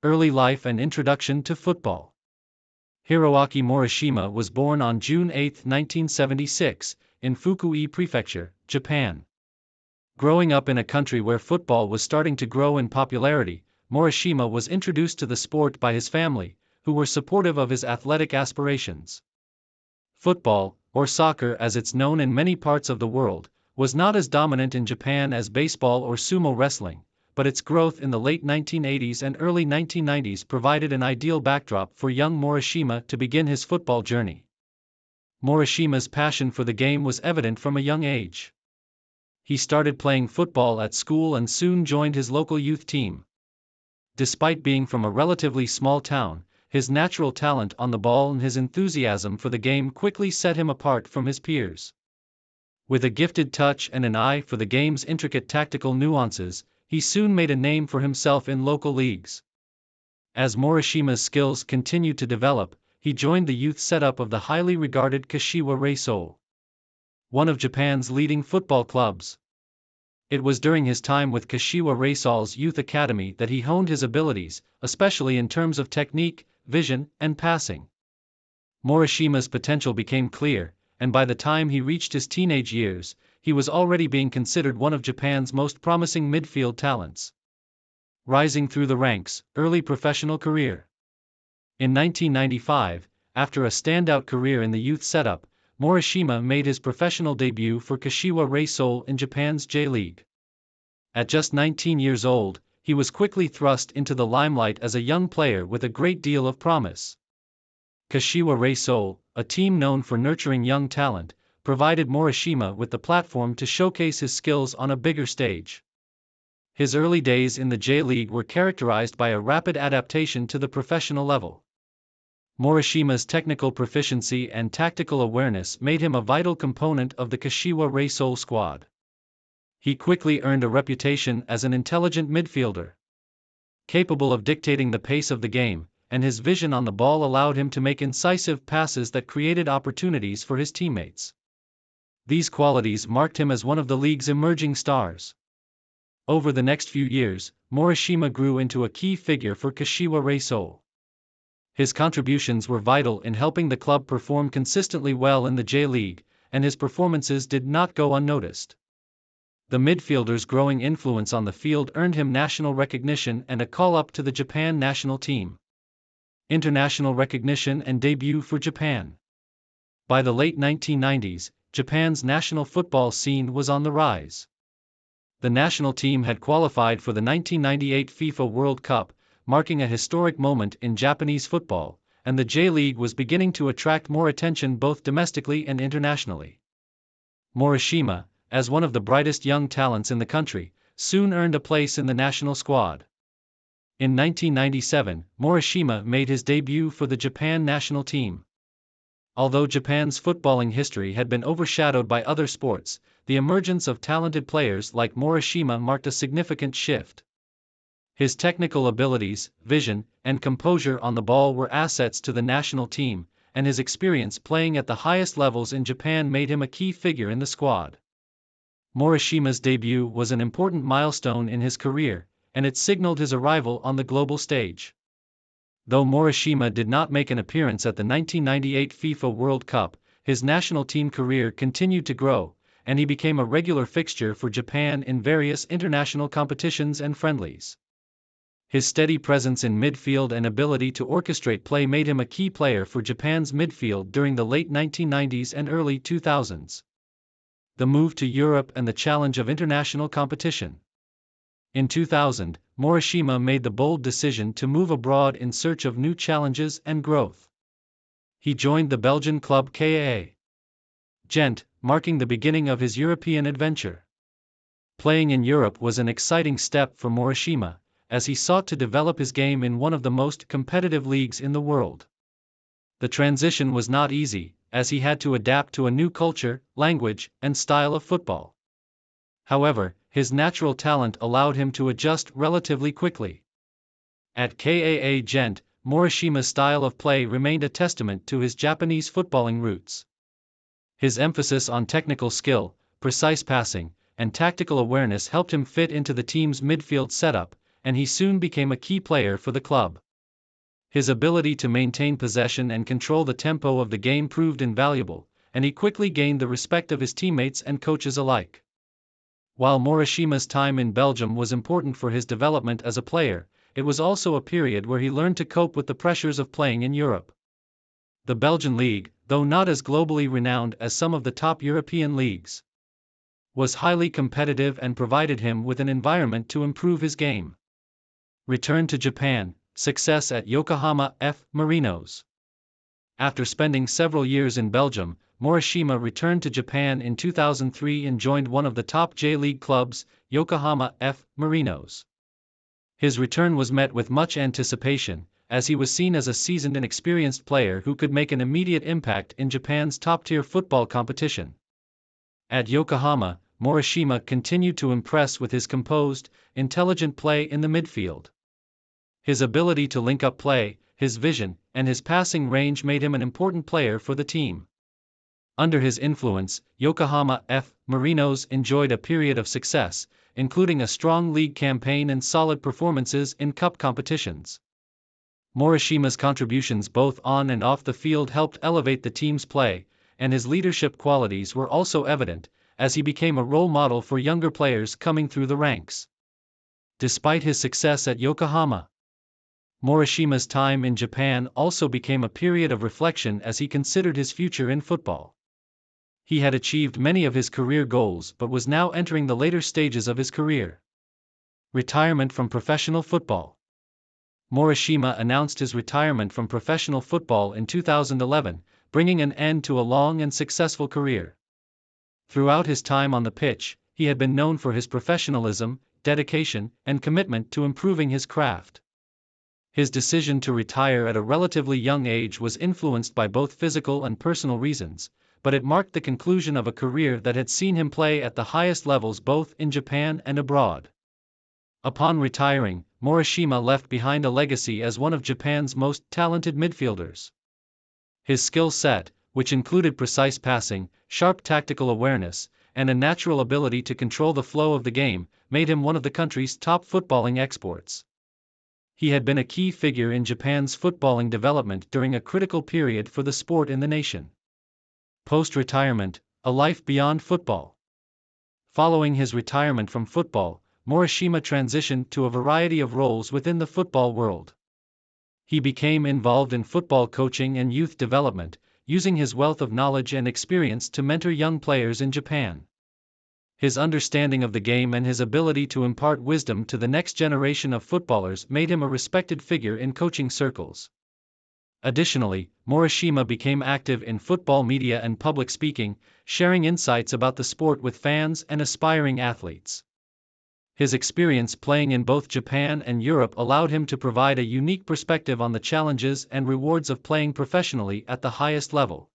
Early life and introduction to football. Hiroaki Morishima was born on June 8, 1976, in Fukui Prefecture, Japan. Growing up in a country where football was starting to grow in popularity, Morishima was introduced to the sport by his family, who were supportive of his athletic aspirations. Football, or soccer as it's known in many parts of the world, was not as dominant in Japan as baseball or sumo wrestling, but its growth in the late 1980s and early 1990s provided an ideal backdrop for young Morishima to begin his football journey. Morishima's passion for the game was evident from a young age. He started playing football at school and soon joined his local youth team. Despite being from a relatively small town, his natural talent on the ball and his enthusiasm for the game quickly set him apart from his peers. With a gifted touch and an eye for the game's intricate tactical nuances, he soon made a name for himself in local leagues. As Morishima's skills continued to develop, he joined the youth setup of the highly regarded Kashiwa Reysol, one of Japan's leading football clubs. It was during his time with Kashiwa Reysol's youth academy that he honed his abilities, especially in terms of technique, vision, and passing. Morishima's potential became clear, and by the time he reached his teenage years, he was already being considered one of Japan's most promising midfield talents. Rising through the ranks, early professional career. In 1995, after a standout career in the youth setup, Morishima made his professional debut for Kashiwa Reysol in Japan's J-League. At just 19 years old, he was quickly thrust into the limelight as a young player with a great deal of promise. Kashiwa Reysol, a team known for nurturing young talent, provided Morishima with the platform to showcase his skills on a bigger stage. His early days in the J-League were characterized by a rapid adaptation to the professional level. Morishima's technical proficiency and tactical awareness made him a vital component of the Kashiwa Reysol squad. He quickly earned a reputation as an intelligent midfielder, capable of dictating the pace of the game, and his vision on the ball allowed him to make incisive passes that created opportunities for his teammates. These qualities marked him as one of the league's emerging stars. Over the next few years, Morishima grew into a key figure for Kashiwa Reysol. His contributions were vital in helping the club perform consistently well in the J-League, and his performances did not go unnoticed. The midfielder's growing influence on the field earned him national recognition and a call-up to the Japan national team. International recognition and debut for Japan. By the late 1990s, Japan's national football scene was on the rise. The national team had qualified for the 1998 FIFA World Cup, marking a historic moment in Japanese football, and the J-League was beginning to attract more attention both domestically and internationally. Morishima, as one of the brightest young talents in the country, soon earned a place in the national squad. In 1997, Morishima made his debut for the Japan national team. Although Japan's footballing history had been overshadowed by other sports, the emergence of talented players like Morishima marked a significant shift. His technical abilities, vision, and composure on the ball were assets to the national team, and his experience playing at the highest levels in Japan made him a key figure in the squad. Morishima's debut was an important milestone in his career, and it signaled his arrival on the global stage. Though Morishima did not make an appearance at the 1998 FIFA World Cup, his national team career continued to grow, and he became a regular fixture for Japan in various international competitions and friendlies. His steady presence in midfield and ability to orchestrate play made him a key player for Japan's midfield during the late 1990s and early 2000s. The move to Europe and the challenge of international competition. In 2000, Morishima made the bold decision to move abroad in search of new challenges and growth. He joined the Belgian club KAA Gent, marking the beginning of his European adventure. Playing in Europe was an exciting step for Morishima, as he sought to develop his game in one of the most competitive leagues in the world. The transition was not easy, as he had to adapt to a new culture, language, and style of football. However, his natural talent allowed him to adjust relatively quickly. At KAA Gent, Morishima's style of play remained a testament to his Japanese footballing roots. His emphasis on technical skill, precise passing, and tactical awareness helped him fit into the team's midfield setup, and he soon became a key player for the club. His ability to maintain possession and control the tempo of the game proved invaluable, and he quickly gained the respect of his teammates and coaches alike. While Morishima's time in Belgium was important for his development as a player, it was also a period where he learned to cope with the pressures of playing in Europe. The Belgian league, though not as globally renowned as some of the top European leagues, was highly competitive and provided him with an environment to improve his game. Return to Japan, success at Yokohama F. Marinos. After spending several years in Belgium, Morishima returned to Japan in 2003 and joined one of the top J-League clubs, Yokohama F. Marinos. His return was met with much anticipation, as he was seen as a seasoned and experienced player who could make an immediate impact in Japan's top-tier football competition. At Yokohama, Morishima continued to impress with his composed, intelligent play in the midfield. His ability to link up play, his vision, and his passing range made him an important player for the team. Under his influence, Yokohama F. Marinos enjoyed a period of success, including a strong league campaign and solid performances in cup competitions. Morishima's contributions both on and off the field helped elevate the team's play, and his leadership qualities were also evident, as he became a role model for younger players coming through the ranks. Despite his success at Yokohama, Morishima's time in Japan also became a period of reflection as he considered his future in football. He had achieved many of his career goals but was now entering the later stages of his career. Retirement from professional football. Morishima announced his retirement from professional football in 2011, bringing an end to a long and successful career. Throughout his time on the pitch, he had been known for his professionalism, dedication, and commitment to improving his craft. His decision to retire at a relatively young age was influenced by both physical and personal reasons, but it marked the conclusion of a career that had seen him play at the highest levels both in Japan and abroad. Upon retiring, Morishima left behind a legacy as one of Japan's most talented midfielders. His skill set, which included precise passing, sharp tactical awareness, and a natural ability to control the flow of the game, made him one of the country's top footballing exports. He had been a key figure in Japan's footballing development during a critical period for the sport in the nation. Post-retirement, a life beyond football. Following his retirement from football, Morishima transitioned to a variety of roles within the football world. He became involved in football coaching and youth development, using his wealth of knowledge and experience to mentor young players in Japan. His understanding of the game and his ability to impart wisdom to the next generation of footballers made him a respected figure in coaching circles. Additionally, Morishima became active in football media and public speaking, sharing insights about the sport with fans and aspiring athletes. His experience playing in both Japan and Europe allowed him to provide a unique perspective on the challenges and rewards of playing professionally at the highest level.